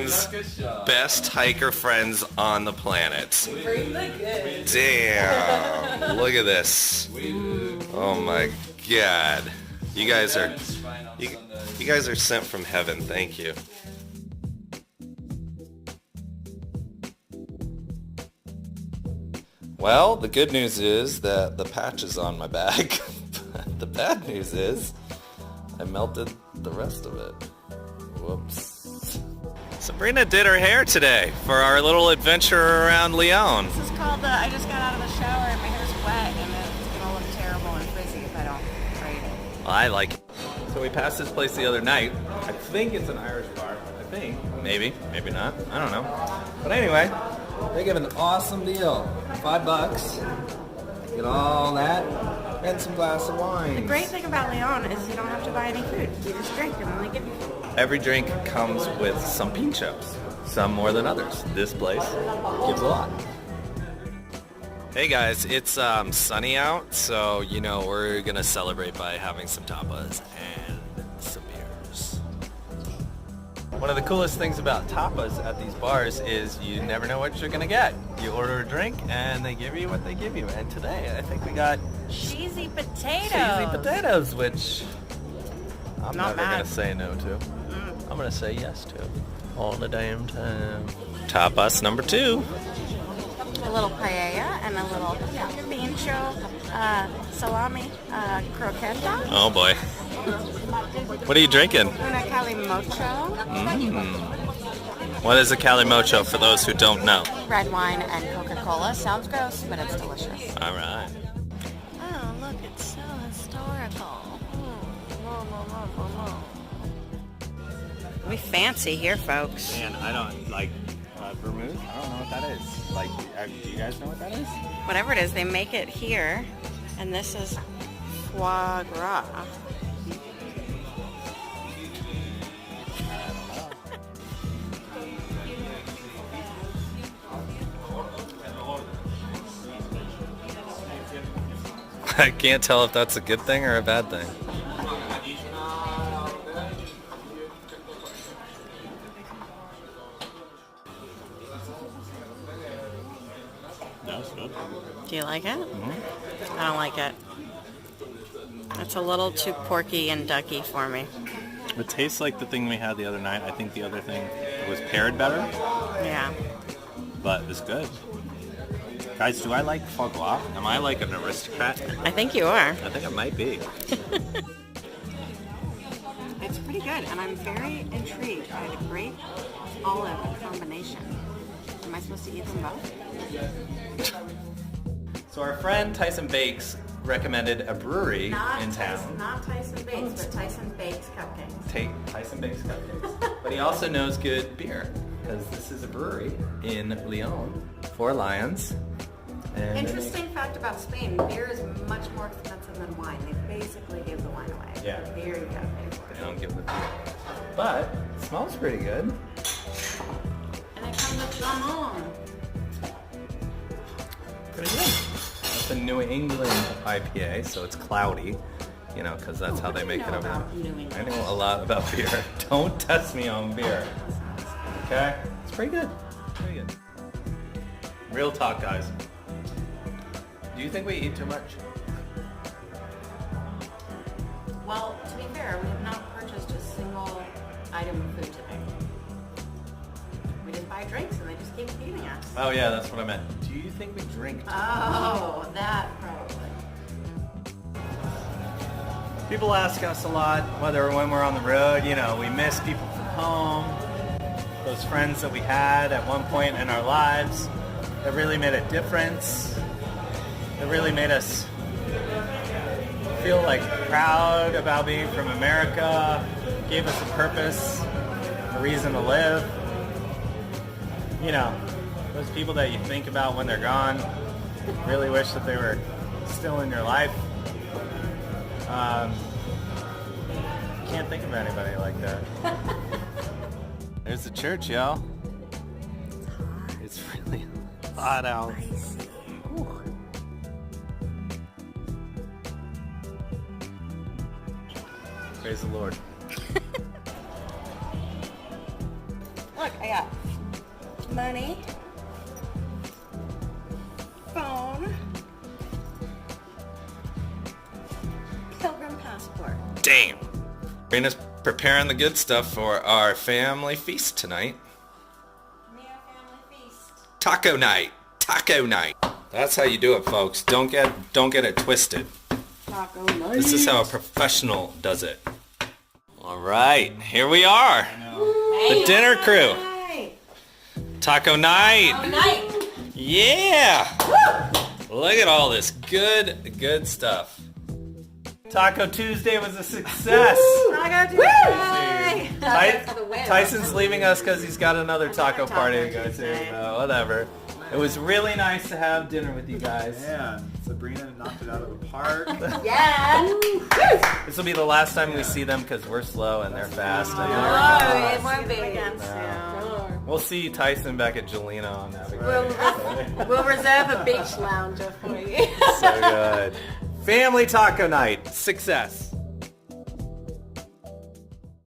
Brian's best hiker friends on the planet. Damn. Look at this. Oh my God. You guys are sent from heaven. Thank you. Well, the good news is that the patch is on my back. The bad news is I melted the rest of it. Whoops. Sabrina did her hair today for our little adventure around León. This is called I just got out of the shower and my hair's wet and it's going to look terrible and frizzy if I don't braid it. Well, I like it. So we passed this place the other night. I think it's an Irish bar. I think. Maybe. Maybe not. I don't know. But anyway, they give an awesome deal. $5. Get all that and some glass of wine. The great thing about León is you don't have to buy any food. You just drink and then they give you food. Every drink comes with some pinchos, some more than others. This place gives a lot. Hey guys, it's sunny out, so you know we're gonna celebrate by having some tapas and some beers. One of the coolest things about tapas at these bars is you never know what you're gonna get. You order a drink and they give you what they give you. And today I think we got cheesy potatoes. Cheesy potatoes, which I'm Not never bad. gonna say no to. I'm gonna say yes to all the damn time. Tapas number 2. A little paella and a little pincho salami croqueta. Oh boy. What are you drinking? Una calimocho. What is a calimocho for those who don't know? Red wine and Coca-Cola. Sounds gross, but it's delicious. All right. Oh, look, it's so historical. We fancy here, folks. Man, I don't like vermouth. I don't know what that is. Like, do you guys know what that is? Whatever it is, they make it here, and this is foie gras. I can't tell if that's a good thing or a bad thing. That's good. Do you like it? I don't like it. It's a little too porky and ducky for me. It tastes like the thing we had the other night. I think the other thing was paired better. Yeah. But it's good. Guys, do I like foie gras? Am I like an aristocrat? I think you are. I think I might be. It's pretty good, and I'm very intrigued by the grape olive combination. Am I supposed to eat them both? So our friend Tyson Bakes recommended a brewery in town. Not Tyson Bakes, but Tyson Bakes cupcakes. Tyson Bakes cupcakes. But he also knows good beer, because this is a brewery in León, 4 Lions. And Interesting fact about Spain, beer is much more expensive than wine. They basically give the wine away. Yeah. The beer you gotta pay for. They don't give the beer. But it smells pretty good. And it comes with jamon. Pretty good. It's a New England IPA, so it's cloudy, you know, because that's how they make it over there. I know a lot about beer. Don't test me on beer. Okay? It's pretty good. Pretty good. Real talk, guys. Do you think we eat too much? Well, to be fair, we have not purchased a single item of food today. We just buy drinks and they just keep feeding us. Oh yeah, that's what I meant. Do you think we drink? Oh, that probably. People ask us a lot whether when we're on the road, you know, we miss people from home, those friends that we had at one point in our lives that really made a difference, that really made us feel like proud about being from America, gave us a purpose, a reason to live. You know, those people that you think about when they're gone, really wish that they were still in your life. Can't think of anybody like that. There's the church, y'all. It's really hot out. Whew. Praise the Lord. Look, I got money, phone, pilgrim passport. Damn. Rena's preparing the good stuff for our family feast tonight. Family feast. Taco night. Taco night. That's how you do it, folks. Don't get it twisted. Taco night. This is how a professional does it. All right, here we are. The dinner crew. Taco night. Taco night. Yeah. Look at all this good stuff. Taco Tuesday was a success. Taco Tuesday. Tyson's leaving us because he's got another taco party to go to. Whatever. It was really nice to have dinner with you guys. Yeah, Sabrina knocked it out of the park. Yeah. This will be the last time we see them because we're slow and they're fast. It won't be. We'll see Tyson back at Jelena on that. We'll reserve a beach lounger for you. So good. Family taco night. Success.